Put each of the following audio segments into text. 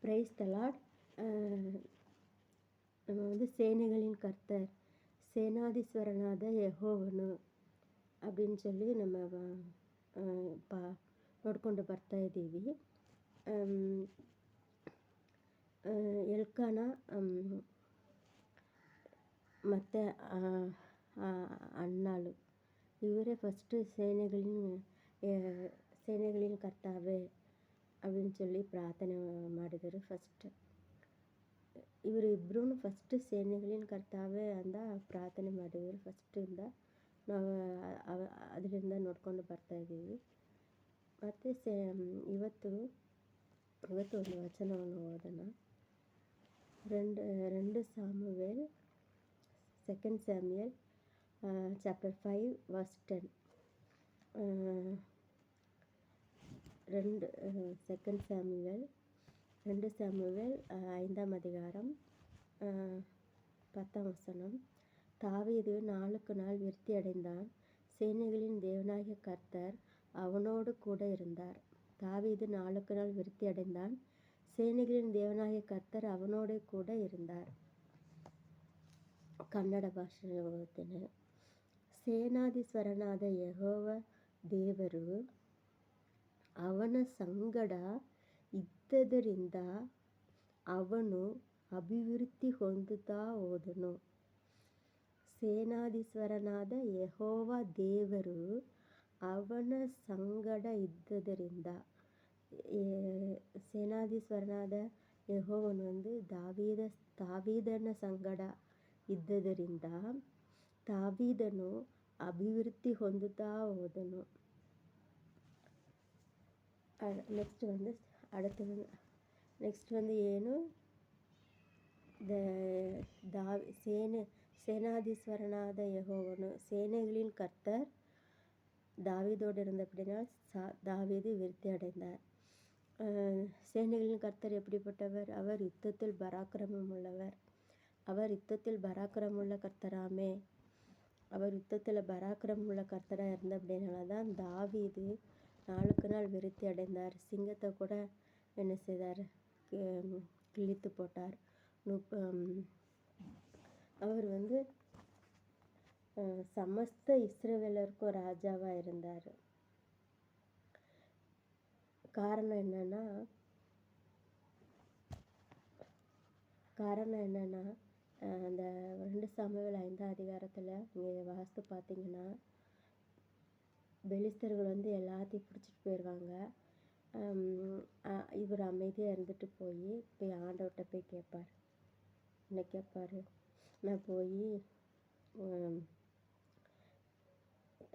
Praise the Lord. நம்ம வந்து சேனைகளின் கர்த்தர், சேனாதீஸ்வரனாத ಯೆಹೋವನು அப்படின்னு சொல்லಿ ನಮ್ಮ ನೋಡ್ಕೊಂಡು ಬರ್ತಾ ಇದ್ದೀವಿ. ಎಲ್ಕಾನ ಮತ್ತು ಅನ್ನಾಳು ಇವರೇ ಫಸ್ட்டு சேனைகளின் கர்த்தாவே அப்படின்னு சொல்லி ಪ್ರಾರ್ಥನೆ ಮಾಡಿದರು. ಇವರು ಇಬ್ಬರೂ ಫಸ್ಟ್ ಸೇನೆಗಳಿನ ಕರ್ತಾವೆ ಅಂತ ಪ್ರಾರ್ಥನೆ ಮಾಡಿದರು. ಫಸ್ಟಿಂದ ನಾವು ಅದರಿಂದ ನೋಡ್ಕೊಂಡು ಬರ್ತಾಯಿದ್ದೀವಿ. ಮತ್ತು ಇವತ್ತು ಒಂದು ವಚನವನ್ನು ಓದೋಣ. 2 ಸಾಮುವೇಲ್, 2 ಸ್ಯಾಮ್ಯುಯಲ್ ಚಾಪ್ಟರ್ 5 ವರ್ಸ್ 10. 2 சாமுவேல் 5ஆம் அதிகாரம் 10ஆம் வசனம். தாவீது நாளுக்கு நாள் விருத்தி அடைந்தான், சேனைகளின் தேவனாகிய கர்த்தர் அவனோடு கூட இருந்தார். தாவீது நாளுக்கு நாள் விருத்தி அடைந்தான், ಸೇನೆಗಳಿನ ದೇವನಾಗಿಯ ಕರ್ತರ್ ಅವನೋಡೆ ಕೂಡ ಇರುತ್ತಾರ್. ಕನ್ನಡ ಭಾಷೆಯಲ್ಲಿ ಓದುತ್ತೇನೆ. ಸೇನಾಧೀಶ್ವರನಾದ ಯೆಹೋವ ದೇವರು ಅವನ ಸಂಗಡ ಇದ್ದದರಿಂದ ಅವನು ಅಭಿವೃದ್ಧಿ ಹೊಂದುತ್ತಾ ಹೋದನು. ಸೇನಾಧೀಶ್ವರನಾದ ಯೆಹೋವ ದೇವರು ಅವನ ಸಂಗಡ ಇದ್ದದರಿಂದ, ಸೇನಾಧೀಶ್ವರನಾದ ಯೆಹೋವನು வந்து தாவீதನ ಸಂಗಡ ಇದ್ದದರಿಂದ தாவீದನು ಅಭಿವೃದ್ಧಿ ಹೊಂದುತ್ತಾ ಹೋದನು. ನೆಕ್ಸ್ಟ್ வந்து ಏನು, சேனாதீஸ்வரனாத யெகோவனு, சேனைகளின் கர்த்தர் தாவீதோடு இருந்தபடினால் தாவீது விருத்தி அடைந்தார். சேனைகளின் கர்த்தர் எப்படிப்பட்டவர்? அவர் யுத்தத்தில் பராக்கிரமம் உள்ளவர். அவர் யுத்தத்தில் பராக்கிரமுள்ள கர்த்தராமே. அவர் யுத்தத்தில் பராக்கிரமுள்ள கர்த்தராக இருந்தபடினால தான் தாவீது நாளுக்கு நாள் விருத்தி அடைந்தார். சிங்கத்தை கூட என்ன செய்தார்? கிழித்து போட்டார். அவர் வந்து சமஸ்த இஸ்ரவேலருக்கும் ராஜாவாக இருந்தார். காரணம் என்னன்னா அந்த 2 சாமுவேல் 5ஆம் அதிகாரத்தில் நீங்கள் வாசித்து பார்த்தீங்கன்னா, பெலிஸ்தர்கள் வந்து எல்லாத்தையும் பிடிச்சிட்டு போயிடுவாங்க. இவர் அமைதியாக இருந்துட்டு போய் ஆண்டவர்கிட்ட போய் கேட்பார். என்ன கேட்பார்? நான் போய்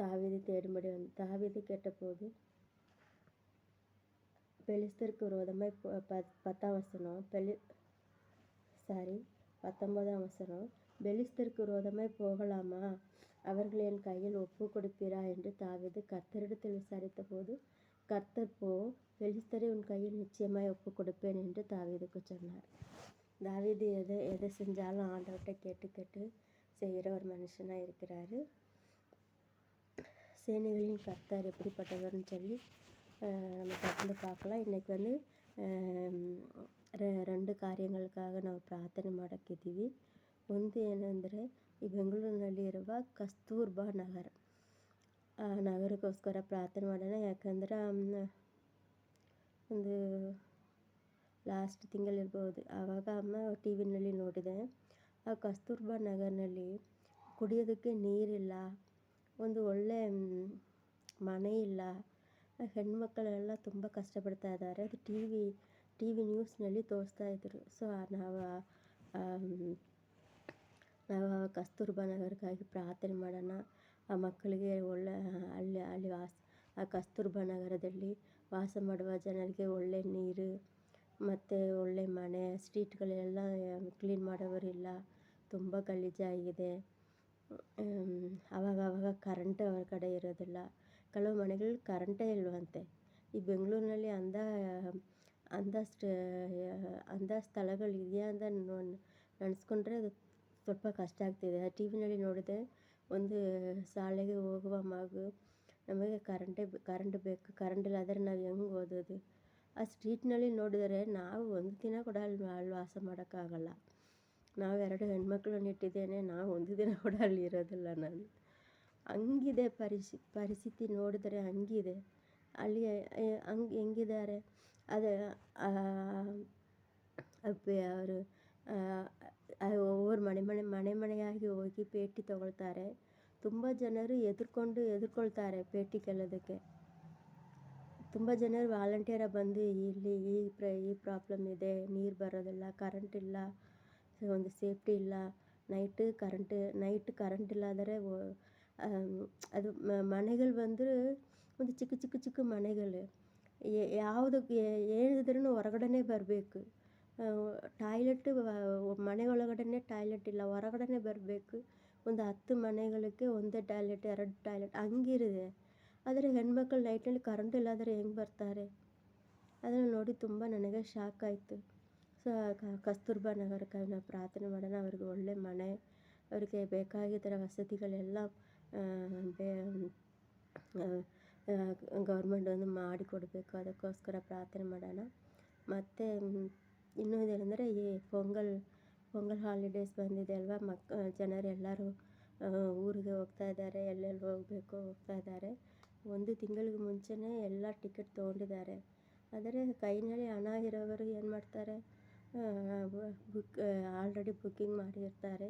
தாவீது தேடும்படி தாவீது கேட்டபோது பெலிஸ்தருக்கு விரோதமாக 10ஆம் வசனம் 19ஆம் வசனம், பெலிஸ்தருக்கு விரோதமாய் போகலாமா? அவர்கள் என் கையில் ஒப்பு கொடுப்பீரா என்று தாவீது கர்த்தரிடத்தில் விசாரித்த போது, கர்த்தர் போ, பெலிஸ்தரை உன் கையில் நிச்சயமாய் ஒப்பு கொடுப்பேன் என்று தாவீதுக்கு சொன்னார். தாவீது எதை செஞ்சாலும் ஆண்டவர்கிட்ட கேட்டு செய்கிற ஒரு மனுஷனாக இருக்கிறாரு. சேனைகளின் கர்த்தர் எப்படிப்பட்டவர்னு சொல்லி நம்ம தொடர்ந்து பார்க்கலாம். இன்றைக்கி வந்து 2 ಕಾರ್ಯங்களுக்காக ನಾವು ಪ್ರಾರ್ಥನೆ ಮಾಡೋಕ್ಕಿದ್ದೀವಿ. ಒಂದು ಏನಂದರೆ, ಈ ಬೆಂಗಳೂರಿನಲ್ಲಿರುವ ಕಸ್ತೂರ್ಬಾ ನಗರಕ್ಕೋಸ್ಕರ ಪ್ರಾರ್ಥನೆ ಮಾಡೋಣ. ಯಾಕಂದ್ರೆ ಒಂದು ಲಾಸ್ಟ್ ತಿಂಗಳಿರ್ಬೋದು, ಆವಾಗ ಅಮ್ಮ ಟಿ ವಿನಲ್ಲಿ ನೋಡಿದೆ. ಆ ಕಸ್ತೂರ್ಬಾ ನಗರ್ನಲ್ಲಿ ಕುಡಿಯೋದಕ್ಕೆ ನೀರಿಲ್ಲ, ಒಂದು ಒಳ್ಳೆ ಮನೆ ಇಲ್ಲ. ಹೆಣ್ಮಕ್ಕಳೆಲ್ಲ ತುಂಬ ಕಷ್ಟಪಡ್ತಾ ಇದ್ದಾರೆ. ಅದು ಟಿ ವಿ ನ್ಯೂಸ್ನಲ್ಲಿ ತೋರಿಸ್ತಾ ಇದ್ರು. ಸೊ ನಾವು ಕಸ್ತೂರ್ಬಾ ನಗರಕ್ಕಾಗಿ ಪ್ರಾರ್ಥನೆ ಮಾಡೋಣ. ಆ ಮಕ್ಕಳಿಗೆ ಅಲ್ಲಿ ಆ ಕಸ್ತೂರ್ಬಾ ನಗರದಲ್ಲಿ ವಾಸ ಮಾಡುವ ಜನರಿಗೆ ಒಳ್ಳೆ ನೀರು ಮತ್ತು ಒಳ್ಳೆ ಮನೆ, ಸ್ಟ್ರೀಟ್ಗಳೆಲ್ಲ ಕ್ಲೀನ್ ಮಾಡೋವರಿಲ್ಲ, ತುಂಬ ಗಲೀಜಾಗಿದೆ. ಆವಾಗ ಕರೆಂಟ್ ಅವ್ರ ಕಡೆ ಇರೋದಿಲ್ಲ. ಕೆಲವು ಮನೆಗಳಲ್ಲಿ ಕರೆಂಟೇ ಇಲ್ವಂತೆ. ಈ ಬೆಂಗಳೂರಿನಲ್ಲಿ ಅಂಥ ಸ್ಥಳಗಳಿದೆಯಾ ಅಂತ ನೆನೆಸ್ಕೊಂಡ್ರೆ ಅದು ಸ್ವಲ್ಪ ಕಷ್ಟ ಆಗ್ತಿದೆ. ಟಿ ವಿನಲ್ಲಿ ನೋಡಿದೆ, ಒಂದು ಶಾಲೆಗೆ ಹೋಗುವ ಮಗು, ನಮಗೆ ಕರೆಂಟ್ ಬೇಕು, ಕರೆಂಟ್ ಇಲ್ಲಾದರೆ ನಾವು ಹೆಂಗೆ ಓದೋದು? ಆ ಸ್ಟ್ರೀಟ್ನಲ್ಲಿ ನೋಡಿದರೆ ನಾವು ಒಂದು ದಿನ ಕೂಡ ಅಲ್ಲಿ ವಾಸ ಮಾಡೋಕ್ಕಾಗಲ್ಲ. ನಾವು 2 ಹೆಣ್ಮಕ್ಳನ್ನ ಇಟ್ಟಿದ್ದೇನೆ, ನಾವು ಒಂದು ದಿನ ಕೂಡ ಅಲ್ಲಿ ಇರೋದಿಲ್ಲ ನಾನು. ಹಂಗಿದೆ ಪರಿಸ್ಥಿತಿ ನೋಡಿದರೆ ಹಂಗಿದೆ. ಅಲ್ಲಿ ಹಂಗೆ ಹೆಂಗಿದ್ದಾರೆ ಅದು ಅವರು ಒவ்வೊರು ಮನೆಯಾಗಿ ಹೋಗಿ ಭೇಟಿ ತಗೊಳ್ತಾರೆ. ತುಂಬ ಜನರು ಎದುರ್ಕೊಳ್ತಾರೆ ಭೇಟಿ ಕೇಳೋದಕ್ಕೆ. ತುಂಬ ಜನರು ವಾಲಂಟಿಯರಾಗಿ ಬಂದು ಇಲ್ಲಿ ಈ ಪ್ರಾಬ್ಲಮ್ ಇದೆ, ನೀರು ಬರೋದಿಲ್ಲ, ಕರೆಂಟ್ ಇಲ್ಲ, ಒಂದು ಸೇಫ್ಟಿ ಇಲ್ಲ, ನೈಟ್ ಕರೆಂಟ್ ಇಲ್ಲಾದರೆ ಅದು ಮನೆಗಳು ಬಂದರೂ ಒಂದು ಚಿಕ್ಕ ಮನೆಗಳು. ಯಾವುದಕ್ಕೆ ಏನಿದ್ರೂ ಹೊರಗಡೆನೇ ಬರಬೇಕು. ಟಾಯ್ಲೆಟ್ ಮನೆ ಒಳಗಡೆನೇ ಟಾಯ್ಲೆಟ್ ಇಲ್ಲ, ಹೊರಗಡೆನೇ ಬರಬೇಕು. ಒಂದು 10 ಮನೆಗಳಿಗೆ ಒಂದೇ ಟಾಯ್ಲೆಟ್, 2 ಟಾಯ್ಲೆಟ್ ಹಂಗಿರಿದೆ. ಆದರೆ ಹೆಣ್ಮಕ್ಳು ನೈಟ್ನಲ್ಲಿ ಕರೆಂಟ್ ಇಲ್ಲಾದರೆ ಹೆಂಗೆ ಬರ್ತಾರೆ? ಅದನ್ನು ನೋಡಿ ತುಂಬ ನನಗೆ ಶಾಕ್ ಆಯಿತು. ಸೊ ಕಸ್ತೂರ್ಬಾ ನಗರಕ್ಕೆ ನಾವು ಪ್ರಾರ್ಥನೆ ಮಾಡೋಣ. ಅವ್ರಿಗೆ ಒಳ್ಳೆ ಮನೆ, ಅವರಿಗೆ ಬೇಕಾಗಿದ್ದ ವಸತಿಗಳೆಲ್ಲ ಗೌರ್ಮೆಂಟ್ ಒಂದು ಮಾಡಿಕೊಡಬೇಕು. ಅದಕ್ಕೋಸ್ಕರ ಪ್ರಾರ್ಥನೆ ಮಾಡೋಣ. ಮತ್ತು ಇನ್ನೊಂದೇನೆಂದರೆ ಈ ಪೊಂಗಲ್ ಹಾಲಿಡೇಸ್ ಬಂದಿದೆ ಅಲ್ವಾ, ಜನರೆಲ್ಲರೂ ಊರಿಗೆ ಹೋಗ್ತಾ ಇದ್ದಾರೆ, ಎಲ್ಲೆಲ್ಲಿ ಹೋಗ್ತಾ ಇದ್ದಾರೆ. 1 ತಿಂಗಳಿಗೆ ಮುಂಚೆನೇ ಎಲ್ಲ ಟಿಕೆಟ್ ತೊಗೊಂಡಿದ್ದಾರೆ. ಆದರೆ ಕೈಯಲ್ಲಿ ಹಣ ಇರೋವರು ಏನು ಮಾಡ್ತಾರೆ, ಆಲ್ರೆಡಿ ಬುಕ್ಕಿಂಗ್ ಮಾಡಿರ್ತಾರೆ,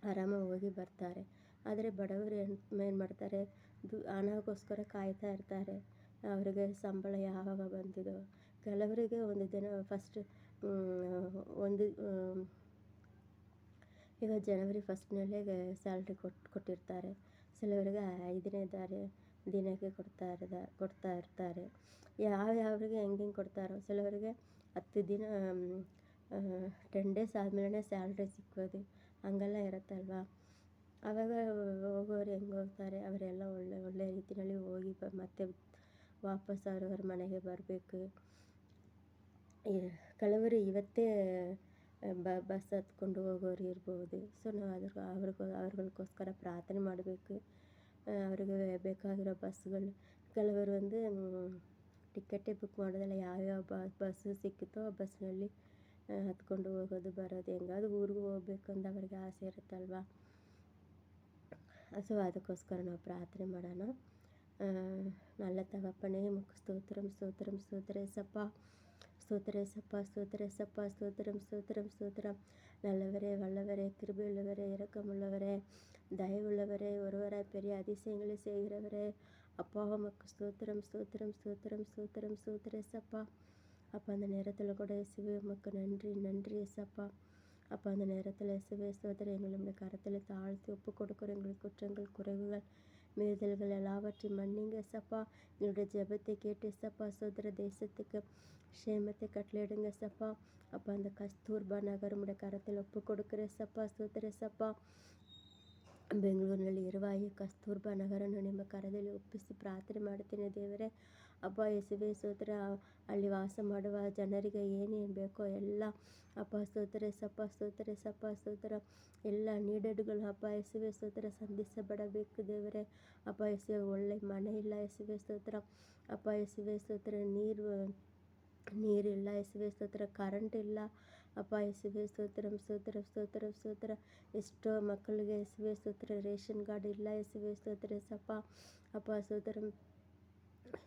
ಆರಾಮಾಗಿ ಹೋಗಿ ಬರ್ತಾರೆ. ಆದರೆ ಬಡವರು ಏನು ಮಾಡ್ತಾರೆ, ಹಣಕ್ಕೋಸ್ಕರ ಕಾಯ್ತಾ ಇರ್ತಾರೆ. ಅವರಿಗೆ ಸಂಬಳ ಯಾವಾಗ ಬಂದಿದೋ. ಕೆಲವರಿಗೆ ಒಂದು ದಿನ ಫಸ್ಟ್ ಈಗ ಜನವರಿ 1 ಸ್ಯಾಲ್ರಿ ಕೊಟ್ಟಿರ್ತಾರೆ. ಕೆಲವರಿಗೆ 5ನೇ ದಿನಕ್ಕೆ ಕೊಡ್ತಾ ಇರ್ತಾರೆ. ಯಾವ್ಯಾವ್ರಿಗೆ ಹೆಂಗೆ ಕೊಡ್ತಾರೋ. ಕೆಲವರಿಗೆ 10 ದಿನ 10 ಡೇಸ್ ಆದಮೇಲೆ ಸ್ಯಾಲ್ರಿ ಸಿಕ್ಕೋದು, ಹಂಗೆಲ್ಲ ಇರುತ್ತಲ್ವ. ಆವಾಗ ಹೋಗೋರು ಹೆಂಗೆ ಹೋಗ್ತಾರೆ, ಅವರೆಲ್ಲ ಒಳ್ಳೆ ರೀತಿಯಲ್ಲಿ ಹೋಗಿ ಮತ್ತೆ ವಾಪಸ್ ಅವ್ರವ್ರ ಮನೆಗೆ ಬರಬೇಕು. ಕೆಲವರು ಇವತ್ತೇ ಬಸ್ ಹತ್ಕೊಂಡು ಹೋಗೋರು ಇರ್ಬೋದು. ಸೊ ನಾವು ಅವ್ರಿಗೋಸ್ಕರ ಪ್ರಾರ್ಥನೆ ಮಾಡಬೇಕು. ಅವ್ರಿಗೆ ಬೇಕಾಗಿರೋ ಬಸ್ಗಳು, ಕೆಲವರು ಟಿಕೆಟೇ ಬುಕ್ ಮಾಡೋದಿಲ್ಲ, ಯಾವ್ಯಾವ ಬಸ್ಸು ಸಿಕ್ಕುತ್ತೋ ಆ ಬಸ್ನಲ್ಲಿ ಹತ್ಕೊಂಡು ಹೋಗೋದು ಬರೋದು. ಹೆಂಗಾದ್ರೂ ಊರಿಗೆ ಹೋಗ್ಬೇಕು ಅಂತ ಅವರಿಗೆ ಆಸೆ ಇರುತ್ತಲ್ವ. ಸೊ ಅದಕ್ಕೋಸ್ಕರ ನಾವು ಪ್ರಾರ್ಥನೆ ಮಾಡೋಣ. நல்ல தகப்பனே, உமக்கு ஸ்தோத்திரம் ஸ்தோத்திரம் ஸ்தோத்திரம் ஏசப்பா, ஸ்தோத்திரம் ஏசப்பா, ஸ்தோத்திரம் ஏசப்பா, ஸ்தோத்திரம் ஸ்தோத்திரம் ஸ்தோத்திரம். நல்லவரே, வல்லவரே, கிருபையுள்ளவரே, இரக்கமுள்ளவரே, தயவுள்ளவரே, ஒருவராய் பெரிய அதிசயங்களை செய்கிறவரே, அப்பா உமக்கு ஸ்தோத்திரம் ஸ்தோத்திரம் ஸ்தோத்திரம் ஸ்தோத்திரம் ஸ்தோத்திரம் ஏசப்பா. அப்போ அந்த நேரத்தில் கூட இயேசுவே உமக்கு நன்றி ஏசப்பா. அப்போ அந்த நேரத்தில் இயேசுவே ஸ்தோத்திரம், எங்களுடைய கரத்தில் தாழ்த்தி ஒப்பு கொடுக்குறோம். எங்களுக்கு குற்றங்கள், குறைவுகள், மீறுதல்கள் எல்லாவற்றையும் மன்னிங்க ஏசப்பா. எங்களுடைய ஜெபத்தை கேட்டு ஏசப்பா, சோதர தேசத்துக்கு க்ஷேமத்தை கட்டளையிடுங்க ஏசப்பா. அப்போ அந்த ಕಸ್ತೂರ್ಬಾ ನಗರமுடைய ಕರத்தில் ಒಪ್ಪು ಕೊಡುಕ್ರೆ ಏಸಪ್ಪ, ಸ್ತೋತ್ರ ಏಸಪ್ಪ. ಬೆಂಗಳೂರಿನಲ್ಲಿ ಇರುವ ಈ ಕಸ್ತೂರ್ಬಾ ನಗರನ್ನು ನಿಮ್ಮ ಕರದಲ್ಲಿ ಒಪ್ಪಿಸಿ ಪ್ರಾರ್ಥನೆ ಮಾಡುತ್ತೇನೆ ದೇವರೇ. ಅಪ್ಪ ಯೇಸುವೆ ಸ್ತೋತ್ರ, ಅಲ್ಲಿ ವಾಸ ಮಾಡುವ ಜನರಿಗೆ ಏನೇನು ಬೇಕೋ ಎಲ್ಲ ಅಪ್ಪ ಸ್ತೋತ್ರ ಏಸಪ್ಪ, ಸ್ತೋತ್ರ ಏಸಪ್ಪ, ಸ್ತೋತ್ರ. ಎಲ್ಲ ನೀಡೆಡ್ಗಳು ಅಪ್ಪ ಯೇಸುವೆ ಸ್ತೋತ್ರ ಸಂಧಿಸಬಡಬೇಕು ದೇವರೇ. ಅಪ್ಪ ಯೇಸುವೆ ಒಳ್ಳೆ ಮನೆ ಇಲ್ಲ ಯೇಸುವೆ ಸ್ತೋತ್ರ. ಅಪ್ಪ ಯೇಸುವೆ ಸ್ತೋತ್ರ ನೀರಿಲ್ಲ ಯೇಸುವೆ ಸ್ತೋತ್ರ, ಕರೆಂಟ್ ಇಲ್ಲ ಅಪ್ಪ ಯೇಸುವೆ ಸ್ತೋತ್ರಂ ಸ್ತೋತ್ರ ಸ್ತೋತ್ರ ಸ್ತೋತ್ರ. ಎಷ್ಟೋ ಮಕ್ಕಳಿಗೆ ಯೇಸುವೆ ಸ್ತೋತ್ರ ರೇಷನ್ ಕಾರ್ಡ್ ಇಲ್ಲ ಯೇಸುವೆ ಸ್ತೋತ್ರ ಏಸಪ್ಪ. ಅಪ್ಪ ಸ್ತೋತ್ರಂ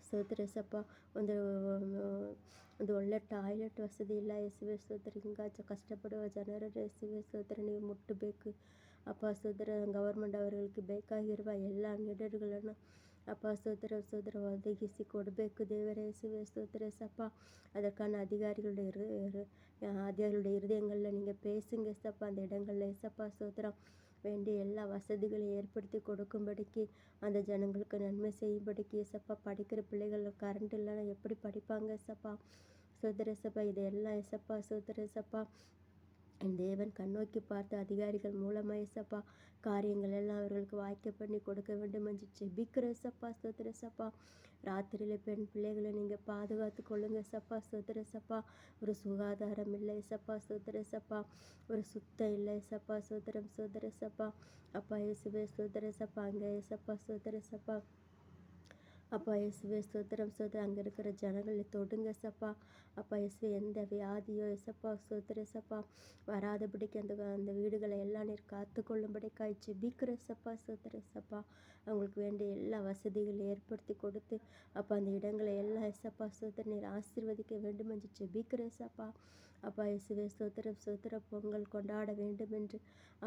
ಸ್ತೋತ್ರ ಏಸಪ್ಪ. ಒಂದು ಒಳ್ಳೆ ಟಾಯ್ಲೆಟ್ ವಸತಿ ಇಲ್ಲ ಯೇಸುವೆ ಸ್ತೋತ್ರ. ಹಿಂಗೆ ಕಷ್ಟಪಡುವ ಜನರ ಯೇಸುವೆ ಸ್ತೋತ್ರ ನೀವು ಮುಟ್ಟಬೇಕು ಅಪ್ಪ ಸ್ತೋತ್ರ. ಗವರ್ಮೆಂಟ್ ಅವರಿಗೆ ಬೇಕಾಗಿರುವ ಎಲ್ಲ ನೀಡೆಡ್ಗಳನ್ನು ಅಪ್ಪ ಸ್ತೋತ್ರ ಒದಗಿಸಿ ಕೊಡಬೇಕು ದೇವರೇ ಯೇಸುವೆ ಸ್ತೋತ್ರ ಏಸಪ್ಪ. அதற்கான அதிகாரிகளுடைய இருதயங்களில் நீங்கள் பேசுங்க ஏசப்பா. அந்த இடங்களில் ஏசப்பா ஸ்தோத்திரம் வேண்டிய எல்லா வசதிகளையும் ஏற்படுத்தி கொடுக்கும்படிக்கு, அந்த ஜனங்களுக்கு நன்மை செய்யும்படிக்கு ஏசப்பா. படிக்கிற பிள்ளைகள் கரண்ட் இல்லைன்னா எப்படி படிப்பாங்க ஏசப்பா. ஸ்தோத்திர ஏசப்பா. இதெல்லாம் ஏசப்பா ஸ்தோத்திர ஏசப்பா. தேவன் கண்ணோக்கி பார்த்து அதிகாரிகள் மூலமாக ஏசப்பா காரியங்கள் எல்லாம் அவர்களுக்கு வாய்க்க பண்ணி கொடுக்க வேண்டும் என்று ஜெபிக்கிற ஏசப்பா. ஸ்தோத்திர ஏசப்பா. ராத்திரியில் பெண் பிள்ளைகளை நீங்கள் பாதுகாத்து கொள்ளுங்க ஏசப்பா. ஸ்தோத்திர ஏசப்பா. ஒரு சுகாதாரம் இல்லை ஏசப்பா. ஸ்தோத்திர ஏசப்பா. ஒரு சுத்தம் இல்லை ஏசப்பா. ஸ்தோத்திரம் ஸ்தோத்திர ஏசப்பா. அப்பா இயேசுவே ஸ்தோத்திர ஏசப்பா. அங்கே ஏசப்பா ஸ்தோத்திர ஏசப்பா. அப்பா இயேசுவே ஸ்தோத்திரம் ஸ்தோத்திரம். அங்கே இருக்கிற ஜனங்களை தொடுங்க சப்பா. அப்பா இயேசுவே எந்த வியாதியோ எசப்பா ஸ்தோத்திரம் சப்பா வராதபடிக்கு அந்த அந்த வீடுகளை எல்லாம் நீர் காத்துக்கொள்ளும்படிக்காய் ஜெபிக்கிற சப்பா ஸ்தோத்திரம் சப்பா. அவங்களுக்கு வேண்டிய எல்லா வசதிகளையும் ஏற்படுத்தி கொடுத்து அப்பா அந்த இடங்களை எல்லாம் எசப்பா ஸ்தோத்திரம் நீர் ஆசீர்வதிக்க வேண்டும் என்று ஜெபிக்கிற சப்பா. அப்பா இயேசுவே ஸ்தோத்திரம் ஸ்தோத்திரம். பொங்கல் கொண்டாட வேண்டும் என்று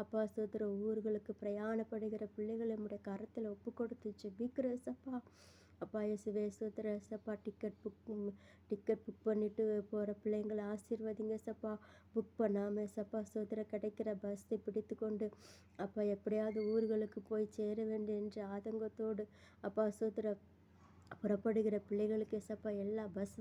அப்பா ஸ்தோத்திரம் ஊர்களுக்கு பிரயாணப்படுகிற பிள்ளைகளை நம்முடைய கரத்தில் ஒப்பு கொடுத்து ஜெபிக்கிற சப்பா. அப்பா இயேசுவே ஸ்தோத்திரம் சப்பா. டிக்கெட் புக் பண்ணிட்டு போகிற பிள்ளைங்களை ஆசீர்வதிங்க சப்பா. புக் பண்ணாமல் சப்பா ஸ்தோத்திரம் கிடைக்கிற பஸ்ஸை பிடித்து கொண்டு அப்பா எப்படியாவது ஊர்களுக்கு போய் சேர வேண்டும் என்ற ஆதங்கத்தோடு அப்பா ஸ்தோத்திரம் புறப்படுகிற பிள்ளைகளுக்கு சப்பா எல்லா பஸ்